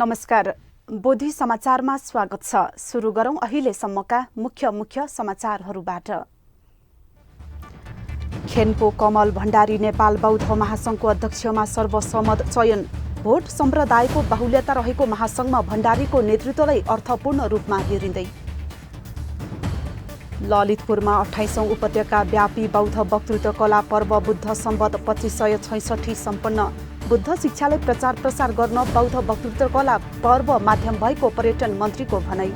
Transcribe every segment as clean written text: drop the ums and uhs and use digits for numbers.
नमस्कार। बोधी समाचारमा स्वागत छ। सुरु गरौं अहिलेसम्मका मुख्य समाचारहरूबाट। खेनको कमल भण्डारी नेपाल बौद्ध महासंघको अध्यक्षमा सर्वसम्मत चयन। भोट सम्प्रदायको बाहुल्यता रहेको महासंघमा भण्डारीको नेतृत्वलाई अर्थपूर्ण रूपमा हेरिँदै। ललितपुरमा 28औं उपत्यका व्यापी बौद्ध वक्तृत्व कला पर्व बुद्ध सम्वत 2566 सम्पन्न। बुद्ध शिक्षालाई प्रचार प्रसार गर्न बौद्ध वक्तृत्व कला पर्व माध्यम भएको पर्यटन मन्त्रीको भनाई।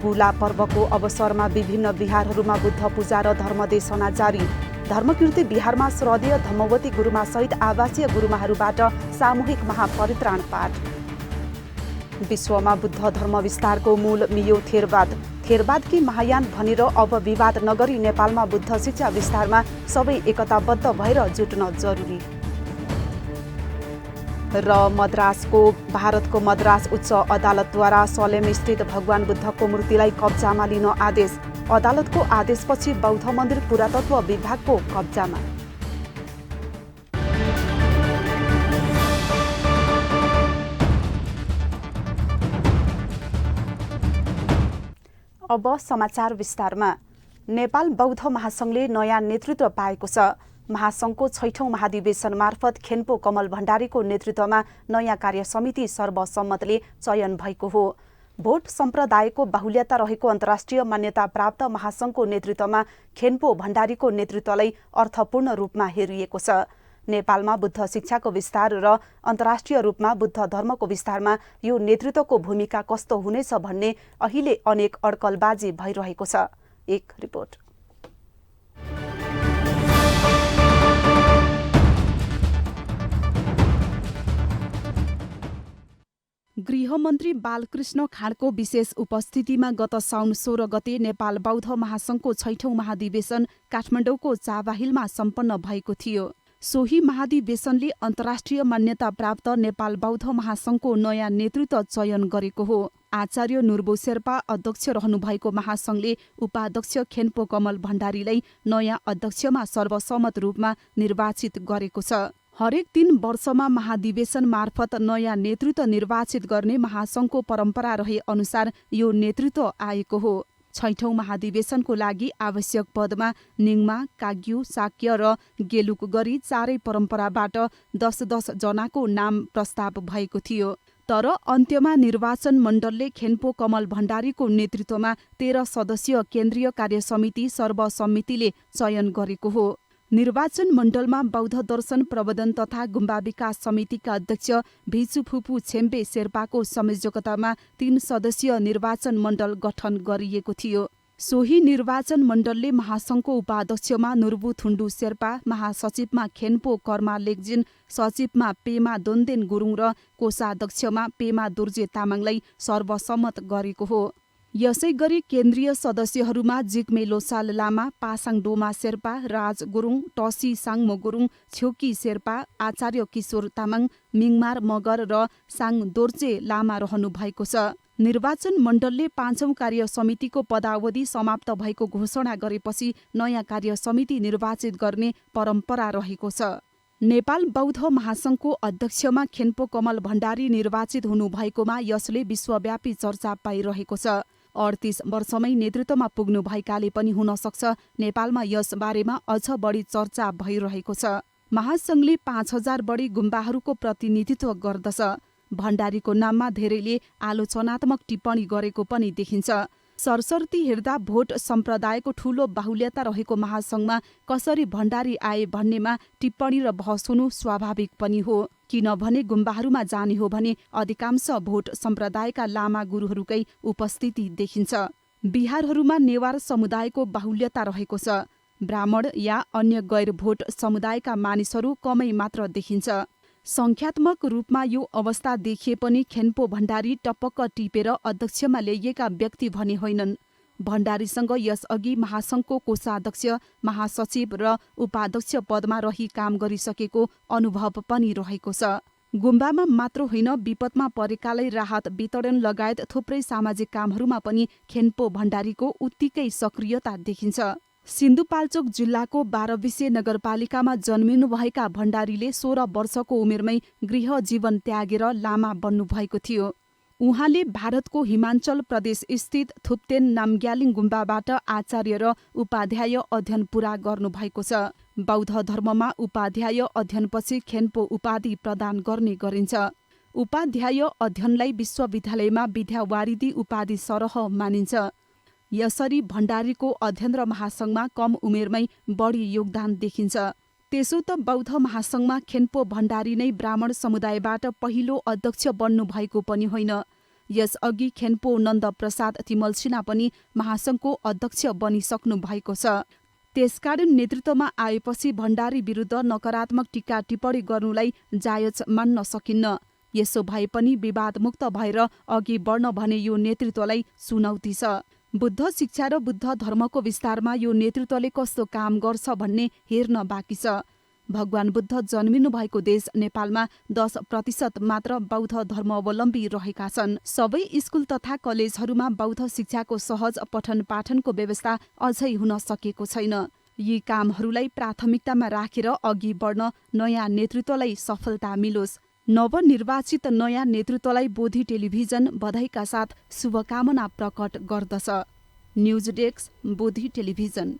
गुला पर्वको अवसरमा विभिन्न विहारहरूमा बुद्ध पूजा र धर्मदेशना जारी। धर्मकीर्ति विहारमा श्रद्धेय धम्मवती गुरुमा सहित आवासीय गुरुमाहरूबाट सामूहिक महापरित्राण पाठ। विश्वमा बुद्ध धर्म विस्तारको मूल मियो थेरवाद। थेरवादकी महायान भनेर अब विवाद नगरी नेपालमा बुद्ध शिक्षा विस्तारमा सबै एकताबद्ध भएर जुट्न जरुरी। र भारतको मद्रास उच्च अदालतद्वारा सलेम स्थित भगवान बुद्धको मूर्तिलाई कब्जामा लिन आदेश। अदालतको आदेशपछि बौद्ध मन्दिर पुरातत्व विभागको कब्जामा। अब समाचार विस्तारमा। नेपाल बौद्ध महासंघले नयाँ नेतृत्व पाएको छ। महासंघको 6औं महाधिवेशन मार्फत खेन्पो कमल भण्डारीको नेतृत्वमा नयाँ कार्य समिति सर्वसम्मतले चयन भएको हो। भोट सम्प्रदायको बाहुल्यता रहेको अन्तर्राष्ट्रिय मान्यता प्राप्त महासंघको नेतृत्वमा खेन्पो भण्डारीको नेतृत्वलाई अर्थपूर्ण रूपमा हेरिएको छ। नेपालमा बुद्ध शिक्षाको विस्तार र अन्तर्राष्ट्रिय रूपमा बुद्ध धर्मको विस्तारमा यो नेतृत्वको भूमिका कस्तो हुनेछ भन्ने अहिले अनेक अड्कलबाजी भइरहेको छ। एक रिपोर्ट। गृहमन्त्री बालकृष्ण खाँडको विशेष उपस्थितिमा गत साउन 16 गते नेपाल बौद्ध महासंघको 6औं महाधिवेशन काठमाडौँको चाबाहिलमा सम्पन्न भएको थियो। सोही महाधिवेशनले अन्तर्राष्ट्रिय मान्यता प्राप्त नेपाल बौद्ध महासंघको नयाँ नेतृत्व चयन गरेको हो। आचार्य नुर्बो शेर्पा अध्यक्ष रहनुभएको महासंघले उपाध्यक्ष खेन्पो कमल भण्डारीलाई नयाँ अध्यक्षमा सर्वसम्मत रूपमा निर्वाचित गरेको छ। हरेक 3 वर्षमा महाधिवेशन मार्फत नयाँ नेतृत्व निर्वाचित गर्ने महासंघको परम्परा रहे अनुसार यो नेतृत्व आएको हो। 6औं महाधिवेशनको लागि आवश्यक पदमा निङमा, काग्यू, साक्य र गेलुक गरी चारै परम्पराबाट 10-10 जनाको नाम प्रस्ताव भएको थियो। तर अन्त्यमा निर्वाचन मण्डलले खेन्पो कमल भण्डारीको नेतृत्वमा 13 सदस्यीय केन्द्रीय कार्य समिति सर्वसम्मतिले चयन गरेको हो। निर्वाचन मण्डलमा बौद्ध दर्शन प्रबन्धन तथा गुम्बा विकास समितिका अध्यक्ष भिचुफुपू छेम्बे शेर्पाको संयोजकतामा 3 सदस्यीय निर्वाचन मण्डल गठन गरिएको थियो। सोही निर्वाचन मण्डलले महासंघको उपाध्यक्षमा नुर्बु थुण्डु शेर्पा, महासचिवमा खेन्पो कर्मा लेग्जिन, सचिवमा पेमा दोन्देन गुरुङ र कोषाध्यक्षमा पेमा दुर्जे तामाङलाई सर्वसम्मत गरेको हो। यसै गरी केन्द्रीय सदस्यहरूमा जिग्मे लोसाल लामा, पासाङ डोमा शेर्पा, राज गुरुङ, टसी साङमो गुरुङ, छ्योकी शेर्पा, आचार्य किशोर तामाङ, मिङमार मगर र साङ दोर्जे लामा रहनु भएको छ। निर्वाचन मण्डलले 5औं कार्य समितिको पदावधि समाप्त भएको घोषणा गरेपछि नयाँ कार्य समिति निर्वाचित गर्ने परम्परा रहेको छ। नेपाल बौद्ध महासंघको अध्यक्षमा खेन्पो कमल भण्डारी निर्वाचित हुनुभएकोमा यसले विश्वव्यापी चर्चा पाइरहेको छ। 38 वर्षमै नेतृत्वमा पुग्नु भएकाले पनि हुन सक्छ नेपालमा यस बारेमा अझ बढी चर्चा भइरहेको छ। महासंघले 5000 बढी गुम्बाहरूको प्रतिनिधित्व गर्दछ। भण्डारीको नाममा धेरैले आलोचनात्मक टिप्पणी गरेको पनि देखिन्छ। सरसर्ती हेर्दा भोट सम्प्रदायको ठूलो बाहुल्यता रहेको महासंघमा कसरी भण्डारी आए भन्नेमा टिप्पणी र बहस हुनु स्वाभाविक पनि हो। किनभने गुम्बाहरूमा जाने हो भने अधिकांश भोट सम्प्रदायका लामा गुरुहरूकै उपस्थिति देखिन्छ। बिहारहरूमा नेवार समुदायको बाहुल्यता रहेको छ। ब्राह्मण या अन्य गैर भोट समुदायका मानिसहरू कमै मात्र देखिन्छ। संख्यात्मक रूपमा यो अवस्था देखिए पनि खेन्पो भण्डारी टपक्क टिपेर अध्यक्षमा ल्याइएका व्यक्ति भने होइनन्। भण्डारीसँग यसअघि महासंघको कोषाध्यक्ष, महासचिव र उपाध्यक्ष पदमा रही काम गरिसकेको अनुभव पनि रहेको छ। गुम्बामा मात्र होइन, विपदमा परेकालाई राहत वितरण लगायत थुप्रै सामाजिक कामहरूमा पनि खेन्पो भण्डारीको उत्तिकै सक्रियता देखिन्छ। सिन्धुपाल्चोक जिल्लाको 12 नगरपालिकामा जन्मिनुभएका भण्डारीले 16 वर्षको उमेरमै गृह जीवन त्यागेर लामा बन्नुभएको थियो। उहाँले भारतको हिमाञ्चल प्रदेश स्थित थुप्तेन नामग्यालिङ गुम्बाबाट आचार्य र उपाध्याय अध्ययन पूरा गर्नुभएको छ। बौद्ध धर्ममा उपाध्याय अध्ययनपछि खेन्पो उपाधि प्रदान गर्ने गरिन्छ। उपाध्याय अध्ययनलाई विश्वविद्यालयमा विद्यावारिधि उपाधि सरह मानिन्छ। यसरी भण्डारीको अध्ययन र महासङ्घमा कम उमेरमै बढी योगदान देखिन्छ। त्यसो त बौद्ध महासङ्घमा खेन्पो भण्डारी नै ब्राह्मण समुदायबाट पहिलो अध्यक्ष बन्नुभएको पनि होइन। यसअघि खेन्पो नन्द प्रसाद तिमल्सिना पनि महासङ्घको अध्यक्ष बनिसक्नु भएको छ। त्यसकारण नेतृत्वमा आएपछि भण्डारी विरुद्ध नकारात्मक टीका टिप्पणी गर्नुलाई जायज मान्न सकिन्न। यसो भए पनि विवादमुक्त भएर अघि बढ्न भने यो नेतृत्वलाई चुनौती छ। बुद्ध शिक्षा र बुद्ध धर्मको विस्तारमा यो नेतृत्वले कस्तो काम गर्छ भन्ने हेर्न बाँकी छ। भगवान बुद्ध जन्मिनु भएको देश नेपालमा 10% मात्र बौद्ध धर्मावलम्बी रहेका छन्। सबै स्कुल तथा कलेजहरूमा बौद्ध शिक्षाको सहज पठन पाठनको व्यवस्था अझै हुन सकेको छैन। यी कामहरूलाई प्राथमिकतामा राखेर अघि बढ्न नयाँ नेतृत्वलाई सफलता मिलोस्। नवनिर्वाचित नयाँ नेतृत्वलाई बोधी टेलिभिजन बधाईका साथ शुभकामना प्रकट गर्दछ। News desk Bodhi television.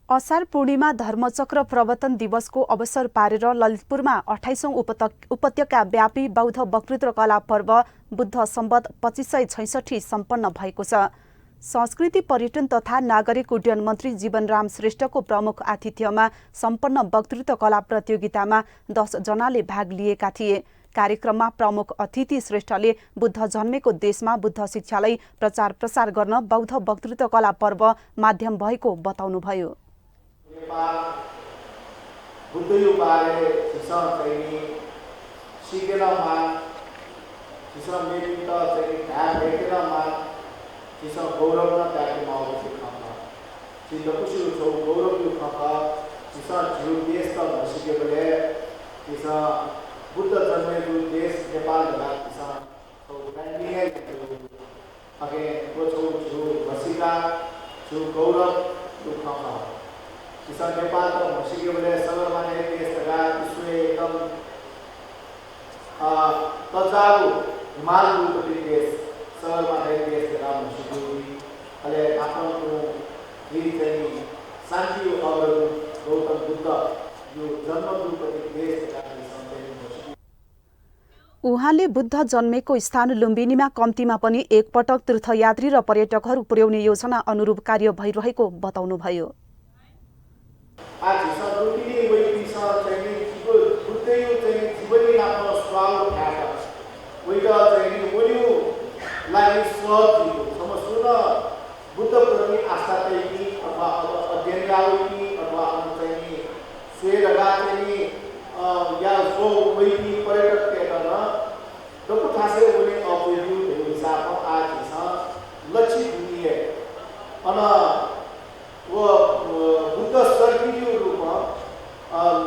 असार पूर्णिमा धर्मचक्र प्रवर्तन दिवसको अवसर पारेर ललितपुरमा 28औं उपत्यकाव्यापी बौद्ध वक्तृत्व कला पर्व बुद्ध सम्वत 2566 सम्पन्न भएको छ। संस्कृति पर्यटन तथा नागरिक उड्डयन मन्त्री जीवनराम श्रेष्ठको प्रमुख आतिथ्यमा सम्पन्न वक्तृत्व कला प्रतियोगितामा 10 जनाले भाग लिएका थिए। कार्यक्रममा प्रमुख अतिथि श्रेष्ठले बुद्ध जन्मेको देशमा बुद्ध शिक्षालाई प्रचार प्रसार गर्न बौद्ध वक्तृत्व कला पर्व माध्यम भएको बताउनुभयो। Sisa gauram na taki mahu sikha, sisa kushi ucho gauram yu kha, sisa jiru desh ka masike bale, sisa Buddha janme ju desh Nepal daga sisa so kandi hai ju, age wo jiru masika ju gauram yu kha, sisa Nepal ka masike bale sabar mane desh daga isme ekam tajaru himal ru ka desh सर्वमान्य देश के नाम सुधुरी अले आफ्नो यही चाहिँ शान्ति और गौतम बुद्ध यो जन्मभूमि देश का सम्झिनु। उहाँले बुद्ध जन्मेको स्थान लुम्बिनीमा कम्तीमा पनि एकपटक तीर्थयात्री र पर्यटकहरू पुर्याउने योजना अनुरूप कार्य भइरहेको बताउनुभयो। आज लुम्बिनी वही चाहिँ बुद्ध यो चाहिँ जीवनी आफ्नो स्वाल ठाक वही चाहिँ वही लागि स्वजीव समस्या बुद्ध प्रति आस्था चाहिँ अथवा अध्ययन गाउँ अथवा चाहिँ स्वेरगा चाहिँ या सो वही पर्यटक के गर्न दको थासे उनी अपुयु हिसाबमा आज छ लक्षित दुनिया अन वो बुद्ध सर्कियो रूपमा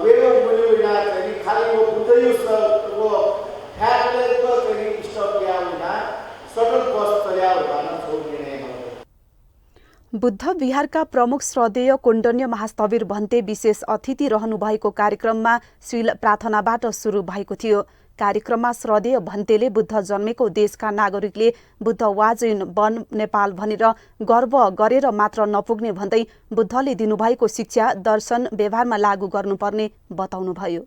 वेगो मुनिला चाहिँ खाली वो बुद्ध यो वो ठाकलेको चाहिँ स्टप ल्याउना बुद्ध विहारका प्रमुख श्रद्धेय कोण्डन्य महास्थविर भन्ते विशेष अतिथि रहनु भएको कार्यक्रममा श्रील प्रार्थनाबाट सुरु भएको थियो। कार्यक्रममा श्रद्धेय भन्तेले बुद्ध जन्मेको देशका नागरिकले बुद्ध वाजिन वन नेपाल भनेर गर्व गरेर मात्र नपुग्ने भन्दै बुद्धले दिनुभएको शिक्षा दर्शन व्यवहारमा लागू गर्नुपर्ने बताउनुभयो।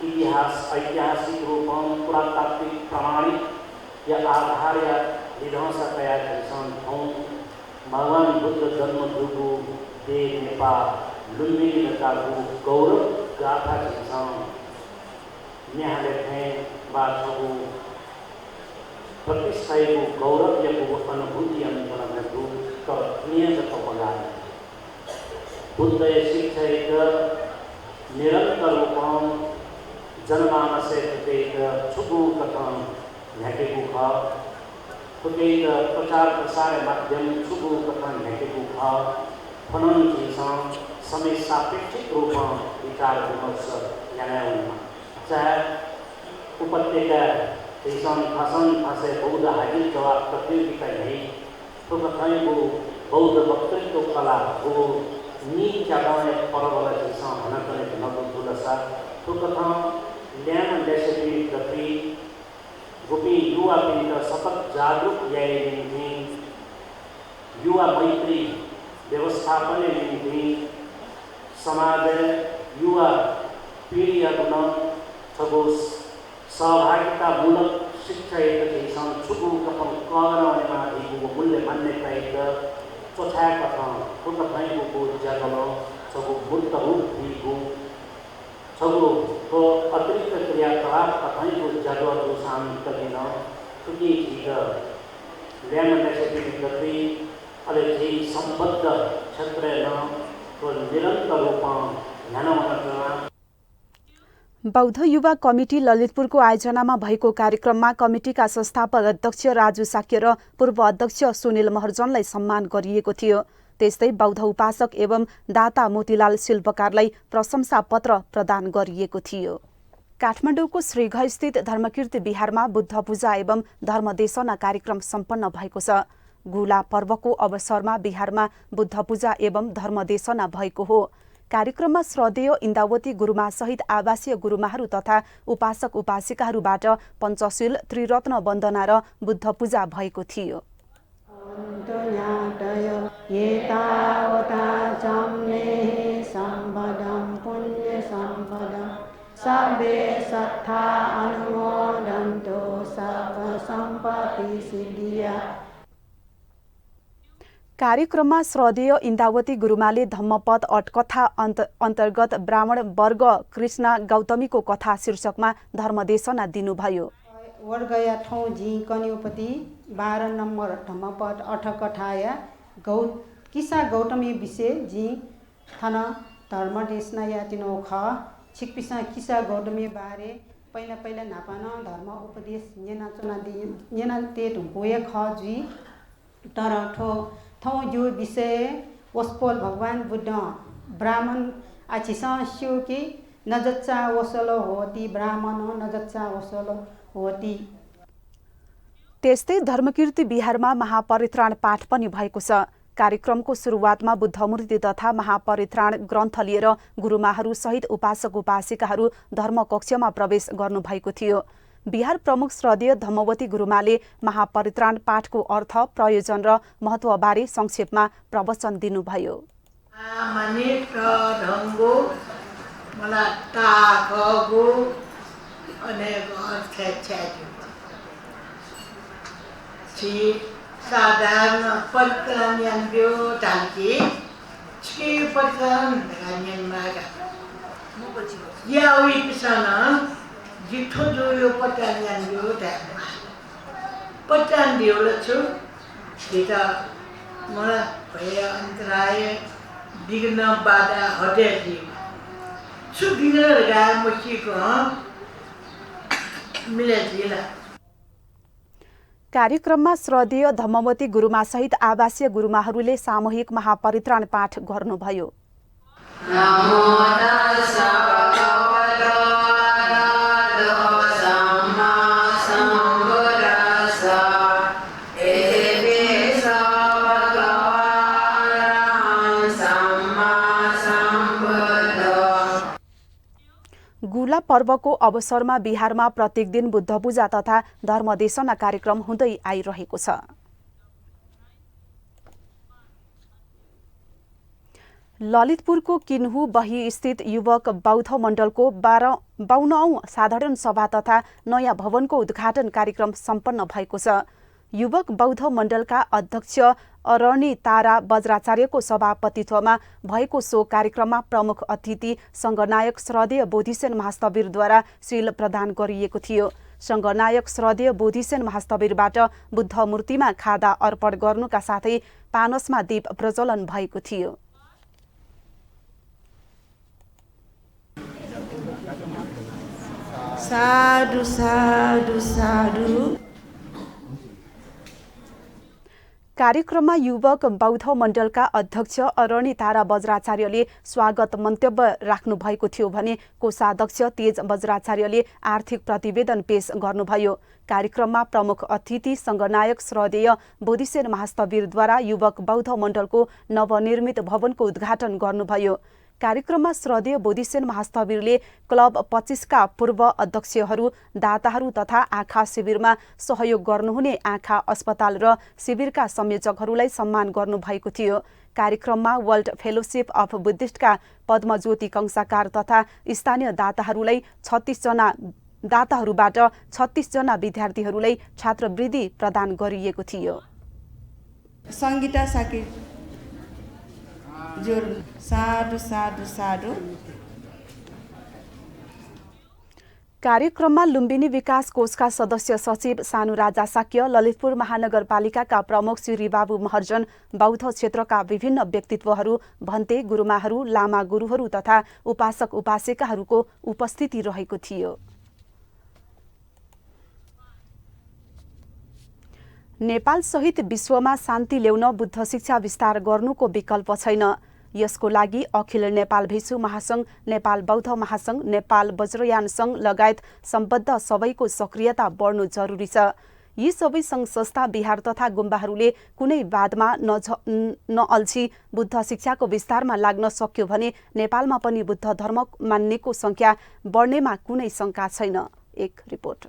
ऐतिहासिक रूपमा पुरातात्विक प्रमाणिक या आधार या विध्वंस तयार गरिछन्। भगवान बुद्ध जन्मभूमि देश नेपाल लुम्बिनी नगरको गौरव गाथा छिन्छन्। यहाँले चाहिँ बाछको प्रतिष्ठाको गौरव या अनुभूति अनुकरणको नियमको बगान बुद्ध शिक्षा निरन्तर रूपमा जनमानसै छुटु कथन भेटेको छ। प्रचार प्रसार माध्यम छुटु कथन भेटेको छ। फनन समय सापेक्षिक रूपमा विचार विमर्श जनाउन चाहे उपत्यका Jason Hassan has a Buddha Hajil Jawab प्रतियोगिता यही तो कथाएं वो बौद्ध वक्तृत्व कला वो नी चागाने परवाला जैसा होना करने के नव दुलसा तो कथा लैम लेसेटी प्रति गोपी युवा पिंड सतत जागरूक याय निधि युवा मैत्री व्यवस्थापन निधि समाज युवा पीढ़ी अपना थगोस सहभागिता मूलक शिक्षा एक जैसा छुपू कपन कागराने में एक वो मूल्य मान्य प्राइड चौथा कथा तो कथाएं को जागलो सबो बुद्ध रूप भी को सबो तो अतिरिक्त क्रियाकलाप कथाएं को जागलो तो शामिल करना क्योंकि चीज़ लैंड नेसेसिटी करती अरे जी संबद्ध क्षेत्र न तो निरंतर रूपा ध्यान बौद्ध युवा कमिटी ललितपुरको आयोजनामा भएको कार्यक्रममा कमिटीका संस्थापक अध्यक्ष राजु साक्य र पूर्व अध्यक्ष सुनिल महर्जनलाई सम्मान गरिएको थियो। त्यस्तै बौद्ध उपासक एवं दाता मोतीलाल शिल्पकारलाई प्रशंसा पत्र प्रदान गरिएको थियो। काठमाडौँको श्रीघस्थित धर्मकीर्ति बिहारमा बुद्ध पूजा एवं धर्मदेशना कार्यक्रम सम्पन्न भएको छ। गुला पर्वको अवसरमा बिहारमा बुद्ध पूजा एवं धर्मदेशना भएको हो। कार्यक्रममा श्रद्धेय इन्दावती गुरुमा सहित आवासीय गुरुमाहरू तथा उपासक उपासिकाहरूबाट पञ्चशील त्रिरत्न वन्दना र बुद्ध पूजा भएको थियो। कार्यक्रममा श्रद्धेय इन्दावती गुरुमाले धम्मपद अटकथा अन्तर्गत ब्राह्मण वर्ग कृष्ण गौतमीको कथा शीर्षकमा धर्मदेशना दिनुभयो। वर्गया ठौँ झी कन्युपति 12 नम्बर धम्मपद अठकथाया किसा गौतमी विषय झी थन धर्मदेशना या तिनो ख छिकपिसा किसा गौतमी बारे पहिला नापान धर्म उपदेश नेना ते ढुकोया ख जी तर थौँ जो विषय वस्पोल भगवान बुद्ध ब्राह्मण आछिसा शिव की नजच्चा वसलो होती ब्राह्मण नजच्चा वसलो होती। त्यस्तै धर्मकीर्ति बिहारमा महापरित्राण पाठ पनि भएको छ। कार्यक्रमको सुरुवातमा बुद्धमूर्ति तथा महापरित्राण ग्रन्थ लिएर गुरुमाहरू सहित उपासक उपासिकाहरू धर्मकक्षमा प्रवेश गर्नुभएको थियो। बिहार प्रमुख श्रद्धेय धम्मवती गुरुमाले महापरित्राण पाठको अर्थ प्रयोजन र महत्त्वबारे संक्षेपमा प्रवचन दिनुभयो। साधारण परित्राण टाल्के परित्राण या जिठो जो यो पटान यो ढाकमा पटान दिउला छु त्यता मलाई भए अन्तराय विघ्न बाधा हटाइदिए छु विघ्न गा मसिको मिलाइदिला। कार्यक्रममा श्रद्धेय धम्मवती गुरुमा सहित आवासीय गुरुमाहरूले सामूहिक महापरित्राण पाठ गर्नुभयो। गुला पर्वको अवसरमा बिहारमा प्रत्येक दिन बुद्ध पूजा तथा धर्मदेशना कार्यक्रम हुँदै आइरहेको छ। ललितपुरको किन्हु बही स्थित युवक बौद्ध मण्डलको 52औं साधारण सभा तथा नयाँ भवनको उद्घाटन कार्यक्रम सम्पन्न भएको छ। युवक बौद्ध मण्डलका अध्यक्ष अरणी तारा वज्राचार्यको सभापतित्वमा भएको सो कार्यक्रममा प्रमुख अतिथि संघनायक श्रद्धेय बोधिसेन महास्थविरद्वारा शील प्रदान गरिएको थियो। संघनायक श्रद्धेय बोधिसेन महास्थविरबाट बुद्ध मूर्तिमा खादा अर्पण गर्नुका साथै पानसमा दीप प्रज्वलन भएको थियो। साधु साधु साधु। कार्यक्रममा युवक बौद्ध मण्डलका अध्यक्ष अरणी तारा बज्राचार्यले स्वागत मन्तव्य राख्नु भएको थियो भने कोषाध्यक्ष तेज बज्राचार्यले आर्थिक प्रतिवेदन पेश गर्नुभयो। कार्यक्रममा प्रमुख अतिथि संघनायक श्रद्धेय बोधिसेन महास्थविरद्वारा युवक बौद्ध मण्डलको नवनिर्मित भवनको उद्घाटन गर्नुभयो। कार्यक्रममा श्रद्धेय बोधिसेन महास्थविरले क्लब 25 का पूर्व अध्यक्षहरू, दाताहरू तथा आँखा शिविरमा सहयोग गर्नुहुने आँखा अस्पताल र शिविरका संयोजकहरूलाई सम्मान गर्नुभएको थियो। कार्यक्रममा वर्ल्ड फेलोशिप अफ बुद्धिस्टका पद्मज्योति कंसाकार तथा स्थानीय दाताहरूलाई 36 जना विद्यार्थीहरूलाई छात्रवृत्ति प्रदान गरिएको थियो। संगीता साकी जोर साधु साधु साधु। कार्यक्रममा लुम्बिनी विकास कोषका सदस्य सचिव सानु राजा साक्य, ललितपुर महानगरपालिकाका प्रमुख श्री बाबु महर्जन, बौद्ध क्षेत्रका विभिन्न व्यक्तित्वहरू, भन्ते गुरुमाहरू, लामा गुरुहरू तथा उपासक उपासिकाहरूको उपस्थिति रहेको थियो। नेपाल सहित विश्वमा शान्ति ल्याउन बुद्ध शिक्षा विस्तार गर्नुको विकल्प छैन। यसको लागि अखिल नेपाल भिक्षु महासंघ, नेपाल बौद्ध महासंघ, नेपाल वज्रयान संघ लगायत सम्बद्ध सबैको सक्रियता बढ्नु जरुरी छ। यी सबै संघ संस्था, बिहार तथा गुम्बाहरूले कुनै वादमा नअल्झी बुद्ध शिक्षाको विस्तारमा लाग्न सक्यो भने नेपालमा पनि बुद्ध धर्म मान्नेको संख्या बढ्नेमा कुनै शंका छैन। एक रिपोर्ट।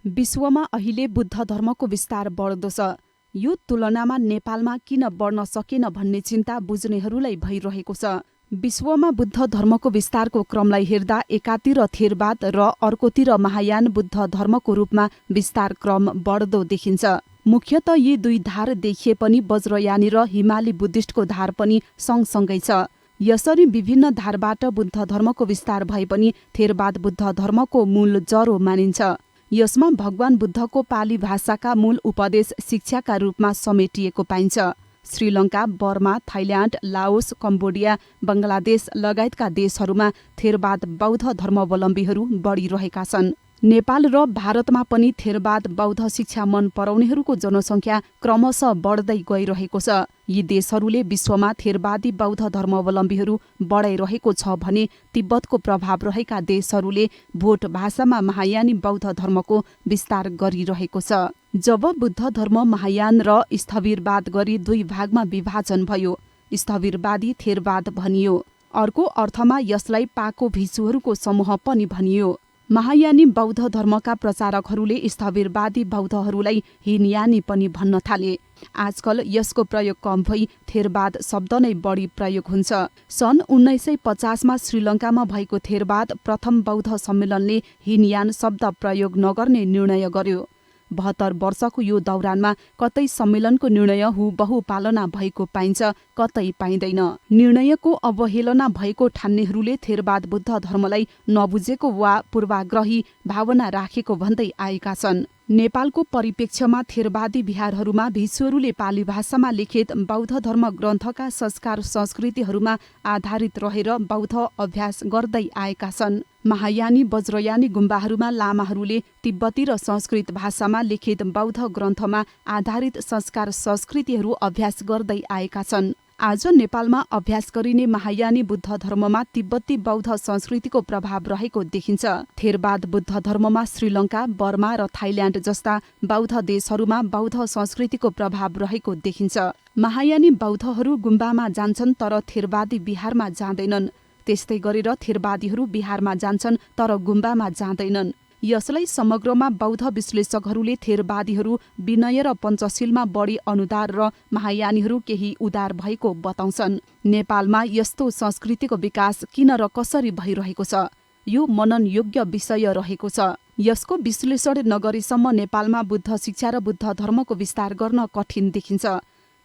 विश्वमा अहिले बुद्ध धर्मको विस्तार बढ्दो छ। यो तुलनामा नेपालमा किन बढ्न सकेन भन्ने चिन्ता बुझ्नेहरूलाई भइरहेको छ। विश्वमा बुद्ध धर्मको विस्तारको क्रमलाई हेर्दा एकातिर थेरवाद र अर्कोतिर महायान बुद्ध धर्मको रूपमा विस्तार क्रम बढ्दो देखिन्छ। मुख्यत यी दुई धार देखिए पनि वज्रयानी र हिमाली बुद्धिस्टको धार पनि सँगसँगै छ। यसरी विभिन्न धारबाट बुद्ध धर्मको विस्तार भए पनि थेरवाद बुद्ध धर्मको मूल जरो मानिन्छ। यसमा भगवान बुद्धको पाली भाषाका मूल उपदेश शिक्षाका रूपमा समेटिएको पाइन्छ। Sri Lanka, Burma, Thailand, Laos, Cambodia, Bangladesh लगायतका देशहरूमा थेरवाद बौद्ध धर्मावलम्बीहरू बढिरहेका छन्। नेपाल र भारतमा पनि थेरवाद बौद्ध शिक्षा मन पराउनेहरूको जनसङ्ख्या क्रमशः बढ्दै गइरहेको छ। यी देशहरूले विश्वमा थेरवादी बौद्ध धर्मावलम्बीहरू बढाइरहेको छ भने तिब्बतको प्रभाव रहेका देशहरूले भोट भाषामा महायानी बौद्ध धर्मको विस्तार गरिरहेको छ। जब बुद्ध धर्म महायान र स्थविरवाद गरी दुई भागमा विभाजन भयो, स्थविरवादी थेरवाद भनियो। अर्को अर्थमा यसलाई पाको भिक्षुहरूको समूह पनि भनियो। महायानी बौद्ध धर्मका प्रचारकहरूले स्थविरवादी बौद्धहरूलाई हीनयानी पनि भन्न थाले। आजकल यसको प्रयोग कम भई थेरवाद शब्द नै बढी प्रयोग हुन्छ। सन् 1950मा श्रीलङ्कामा भएको थेरवाद प्रथम बौद्ध सम्मेलनले हीनयान शब्द प्रयोग नगर्ने निर्णय गर्यो। 72 वर्षको यो दौरानमा कतै सम्मेलनको निर्णय हुबहु पालना भएको पाइन्छ, कतै पाइँदैन। निर्णयको अवहेलना भएको ठान्नेहरूले थेरवाद बुद्ध धर्मलाई नबुझेको वा पूर्वाग्रही भावना राखेको भन्दै आएका छन्। नेपालको परिप्रेक्ष्यमा थेरवादी बिहारहरूमा भिक्षुहरूले पाली भाषामा लिखित बौद्ध धर्म ग्रन्थका संस्कार संस्कृतिहरूमा आधारित रहेर बौद्ध अभ्यास गर्दै आएका छन्। महायानी वज्रयानी गुम्बाहरूमा लामाहरूले तिब्बती र संस्कृत भाषामा लिखित बौद्ध ग्रन्थमा आधारित संस्कार संस्कृतिहरू अभ्यास गर्दै आएका छन्। आज नेपालमा अभ्यास गरिने महायानी बुद्ध धर्ममा तिब्बती बौद्ध संस्कृतिको प्रभाव रहेको देखिन्छ। थेरवाद बुद्ध धर्ममा श्रीलङ्का, बर्मा र थाइल्याण्ड जस्ता बौद्ध देशहरूमा बौद्ध संस्कृतिको प्रभाव रहेको देखिन्छ। महायानी बौद्धहरू गुम्बामा जान्छन् तर थेरवादी बिहारमा जाँदैनन्। त्यस्तै गरेर थेरवादीहरू बिहारमा जान्छन् तर गुम्बामा जाँदैनन्। यसलाई समग्रमा बौद्ध विश्लेषकहरूले थेरवादीहरू विनय र पञ्चशीलमा बढी अनुदार र महायानीहरू केही उदार भएको बताउँछन्। नेपालमा यस्तो संस्कृतिको विकास किन र कसरी भइरहेको छ, यो मनन योग्य विषय रहेको छ। यसको विश्लेषण नगरेसम्म नेपालमा बुद्ध शिक्षा र बुद्ध धर्मको विस्तार गर्न कठिन देखिन्छ।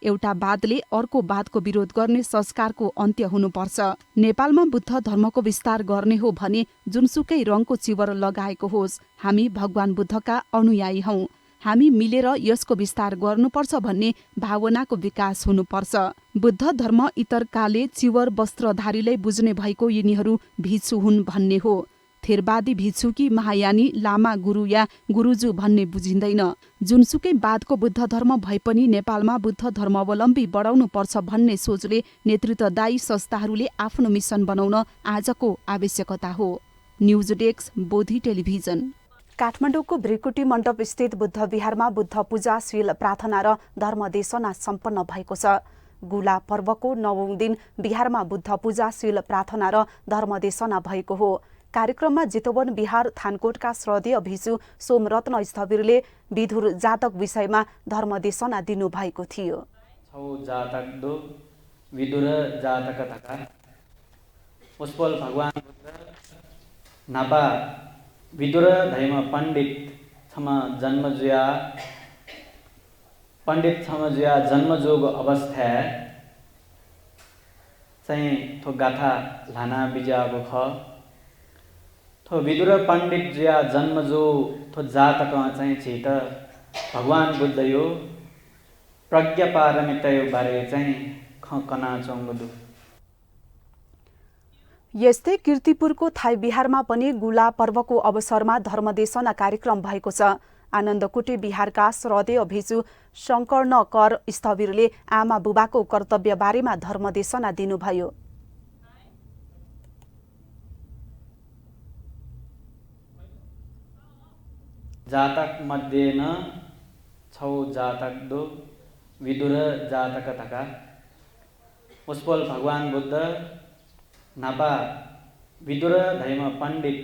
एउटा वादले अर्को वादको विरोध गर्ने संस्कारको अन्त्य हुनुपर्छ। नेपालमा बुद्ध धर्मको विस्तार गर्ने हो भने जुनसुकै रङको चिवर लगाएको होस्, हामी भगवान बुद्धका अनुयायी हौं। हामी मिलेर यसको विस्तार गर्नुपर्छ भन्ने भावनाको विकास हुनुपर्छ। बुद्ध धर्म इतरकाले चिवर वस्त्रधारीलाई बुझ्ने भएको यिनीहरू भिक्षु हुन् भन्ने हो। थेरवादी भिक्षुकी महायानी लामा गुरु या गुरुजु भन्ने बुझिँदैन। जुनसुकै वादको बुद्ध धर्म भए पनि नेपालमा बुद्ध धर्मावलम्बी बढाउनु पर्छ भन्ने सोचले नेतृत्वदायी संस्थाहरूले आफ्नो मिसन बनाउन आजको आवश्यकता हो। News desk Bodhi television. काठमाडौँको भृकुटी मण्डप स्थित बुद्ध विहारमा बुद्ध पूजा शील प्रार्थना र धर्मदेशना सम्पन्न भएको छ। गुला पर्वको 9औं दिन विहारमा बुद्ध पूजा शील प्रार्थना र धर्मदेशना भएको हो। कार्यक्रममा चितवन बिहार थानकोटका श्रद्धेय भिक्षु सोमरत्न स्थविरले विधुर जातक विषयमा धर्मदेशना दिनुभएको थियो। विदुर जातक तका पुष्पल भगवान नापा विदुर धैम पण्डित छमजुया जन्मजोग अवस्था चाहिँ थो गाथा लाना बिजाको ख थो विदुर पण्डित जुया जन्मजो थो जातक चाहिँ छित भगवान बुद्ध यो प्रज्ञा पारमितयो बारे चाहिँ खकना चौंगदु। यस्तै कीर्तिपुरको थाई बिहारमा पनि गुला पर्वको अवसरमा धर्मदेशना कार्यक्रम भएको छ। आनन्दकुटी बिहारका श्रद्धेय भिक्षु शङ्कर्ण कर स्थविरले आमा बुबाको कर्तव्य बारेमा धर्मदेशना दिनुभयो। जातक मध्ये न छौ जातक दो विदुर जातक तका पुष्पल भगवान बुद्ध नापा विदुर धैम पण्डित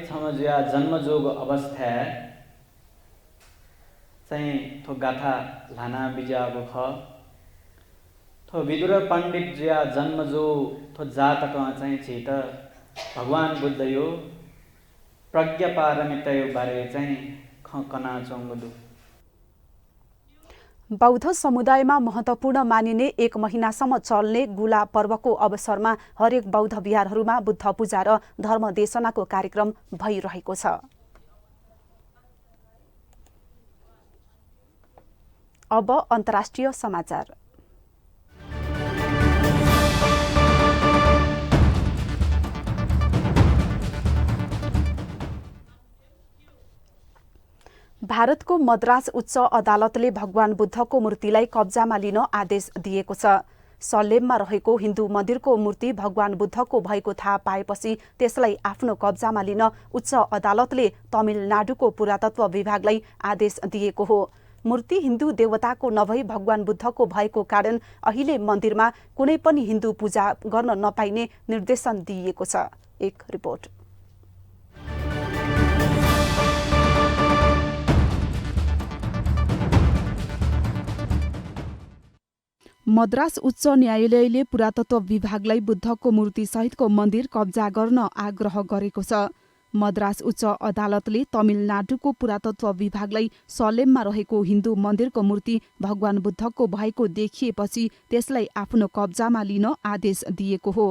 छमजुया जन्मजोग अवस्था चाहिँ थो गाथा लाना बिजाको ख थो विदुर पण्डित जुया जन्मजो थो जातक चाहिँ छित भगवान बुद्ध यो प्रज्ञा पारमितयो बारे चाहिँ खकना चौंगदु। बौद्ध समुदायमा महत्वपूर्ण मानिने 1 महिनासम्म चल्ने गुला पर्वको अवसरमा हरेक बौद्ध विहारहरूमा बुद्ध पूजा र धर्मदेशनाको कार्यक्रम भइरहेको छ। अब अन्तर्राष्ट्रिय समाचार। भारतको मद्रास उच्च अदालतले भगवान बुद्धको मूर्तिलाई कब्जामा लिन आदेश दिएको छ। सलेममा रहेको हिन्दू मन्दिरको मूर्ति भगवान बुद्धको भएको थाहा पाएपछि त्यसलाई आफ्नो कब्जामा लिन उच्च अदालतले तमिलनाडुको पुरातत्व विभागलाई आदेश दिएको हो। मूर्ति हिन्दू देवताको नभई भगवान बुद्धको भएको कारण अहिले मन्दिरमा कुनै पनि हिन्दू पूजा गर्न नपाइने निर्देशन दिइएको छ। एक रिपोर्ट। मद्रास उच्च न्यायालयले पुरातत्व विभागलाई बुद्धको मूर्ति सहितको मन्दिर कब्जा गर्न आग्रह गरेको छ। मद्रास उच्च अदालतले तमिलनाडुको पुरातत्व विभागलाई सलेममा रहेको हिन्दू मन्दिरको मूर्ति भगवान बुद्धको भएको देखिएपछि त्यसलाई आफ्नो कब्जामा लिन आदेश दिएको हो।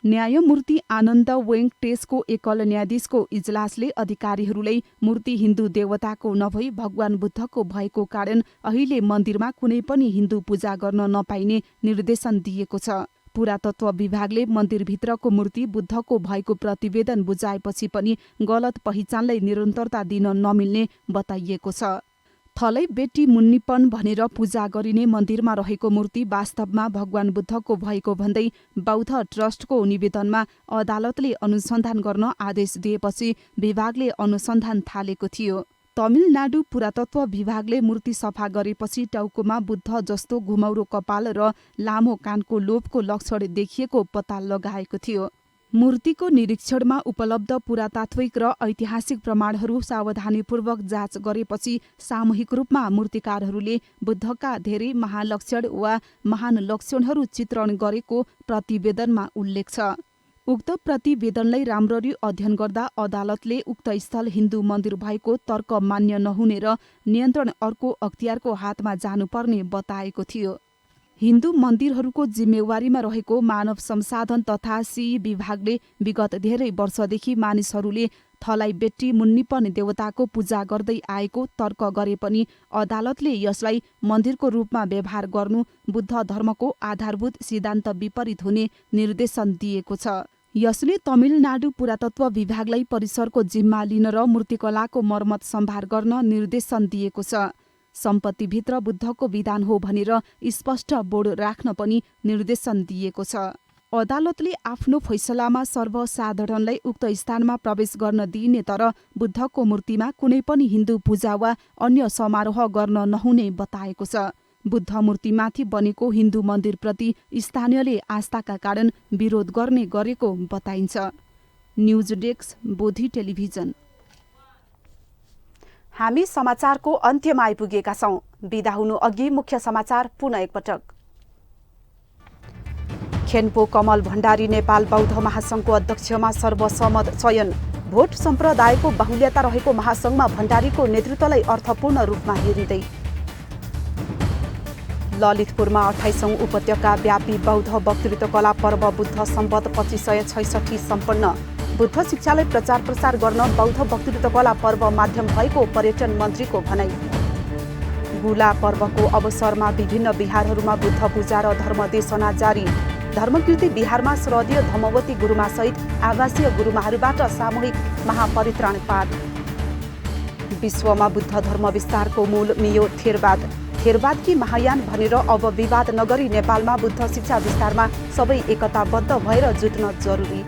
न्यायमूर्ति आनन्द वेङ्कटेशको एकल न्यायाधीशको इजलासले अधिकारीहरूलाई मूर्ति हिन्दू देवताको नभई भगवान बुद्धको भएको कारण अहिले मन्दिरमा कुनै पनि हिन्दू पूजा गर्न नपाइने निर्देशन दिएको छ। पुरातत्व विभागले मन्दिरभित्रको मूर्ति बुद्धको भएको प्रतिवेदन बुझाएपछि पनि गलत पहिचानलाई निरन्तरता दिन नमिल्ने बताइएको छ। थलै बेटी मुन्निपन भनेर पूजा गरिने मन्दिरमा रहेको मूर्ति वास्तवमा भगवान बुद्धको भएको भन्दै बौद्ध ट्रस्टको निवेदनमा अदालतले अनुसन्धान गर्न आदेश दिएपछि विभागले अनुसन्धान थालेको थियो। तमिलनाडु पुरातत्व विभागले मूर्ति सफा गरेपछि टाउकोमा बुद्ध जस्तो घुमौरो कपाल र लामो कानको लोभको लक्षण देखिएको पत्ता लगाएको थियो। मूर्तिको निरीक्षणमा उपलब्ध पुरातात्विक र ऐतिहासिक प्रमाणहरू सावधानीपूर्वक जाँच गरेपछि सामूहिक रूपमा मूर्तिकारहरूले बुद्धका धेरै महालक्षण वा महान लक्षणहरू चित्रण गरेको प्रतिवेदनमा उल्लेख छ। उक्त प्रतिवेदनलाई राम्ररी अध्ययन गर्दा अदालतले उक्त स्थल हिन्दू मन्दिर भएको तर्क मान्य नहुने र नियन्त्रण अर्को अख्तियारको हातमा जानुपर्ने बताएको थियो। हिन्दू मन्दिरहरूको जिम्मेवारीमा रहेको मानव संसाधन तथा सी विभागले विगत धेरै वर्षदेखि मानिसहरूले थलाई बेट्टी मुन्निपन देवताको पूजा गर्दै आएको तर्क गरे पनि अदालतले यसलाई मन्दिरको रूपमा व्यवहार गर्नु बुद्ध धर्मको आधारभूत सिद्धान्त विपरीत हुने निर्देशन दिएको छ। यसले तमिलनाडु पुरातत्व विभागलाई परिसरको जिम्मा लिन र मूर्तिकलाको मर्मत सम्भार गर्न निर्देशन दिएको छ। सम्पत्तिभित्र बुद्धको विधान हो भनेर स्पष्ट बोर्ड राख्न पनि निर्देशन दिएको छ। अदालतले आफ्नो फैसलामा सर्वसाधारणलाई उक्त स्थानमा प्रवेश गर्न दिइने तर बुद्धको मूर्तिमा कुनै पनि हिन्दू पूजा वा अन्य समारोह गर्न नहुने बताएको छ। बुद्ध मूर्तिमाथि बनेको हिन्दू मन्दिरप्रति स्थानीयले आस्थाका कारण विरोध गर्ने गरेको बताइन्छ। News desk Bodhi television. हामी समाचारको अन्त्यमा आइपुगेका छौं। बिदा हुनु अघि मुख्य समाचार पुनः एकपटक। खेन्पो कमल भण्डारी नेपाल बौद्ध महासंघको अध्यक्षमा सर्वसम्मत चयन। भोट सम्प्रदायको बाहुल्यता रहेको महासंघमा भण्डारीको नेतृत्वलाई अर्थपूर्ण रूपमा हेरिँदै। ललितपुरमा 28औं उपत्यका व्यापी बौद्ध वक्तृत्व कला पर्व बुद्ध सम्वत 2566 सम्पन्न। बुद्ध शिक्षालाई प्रचार प्रसार गर्न बौद्ध वक्तृत्व कला पर्व माध्यम भएको पर्यटन मन्त्रीको भनाई। गुला पर्वको अवसरमा विभिन्न विहारहरूमा बुद्ध पूजा र धर्मदेशना जारी। धर्मकीर्ति विहारमा श्रद्धेय धम्मवती गुरुमा सहित आवासीय गुरुमाहरूबाट सामूहिक महापरित्राण पाठ। विश्वमा बुद्ध धर्म विस्तारको मूल मियो थेरवाद। थेरवादकी महायान भनेर अब विवाद नगरी नेपालमा बुद्ध शिक्षा विस्तारमा सबै एकताबद्ध भएर जुट्न जरुरी।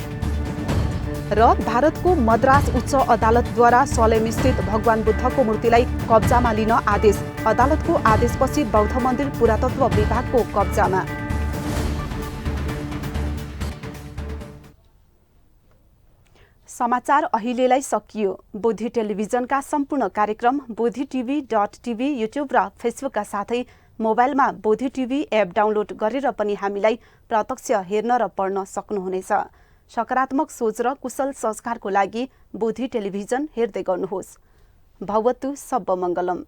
र भारतको मद्रास उच्च अदालतद्वारा सलेमस्थित भगवान बुद्धको मूर्तिलाई कब्जामा लिन आदेश। अदालतको आदेशपछि बौद्ध मन्दिर पुरातत्व विभागको कब्जामा। समाचार अहिलेलाई सकियो। बोधी टेलिभिजनका सम्पूर्ण कार्यक्रम bodhitv.tv युट्युब र फेसबुकका साथै मोबाइलमा बोधी टिभी एप डाउनलोड गरेर पनि हामीलाई प्रत्यक्ष हेर्न र पढ्न सक्नुहुनेछ। सकारात्मक सोच र कुशल संस्कारको लागि बोधी टेलिभिजन हेर्दै गर्नुहोस्। भवतु सब मङ्गलम।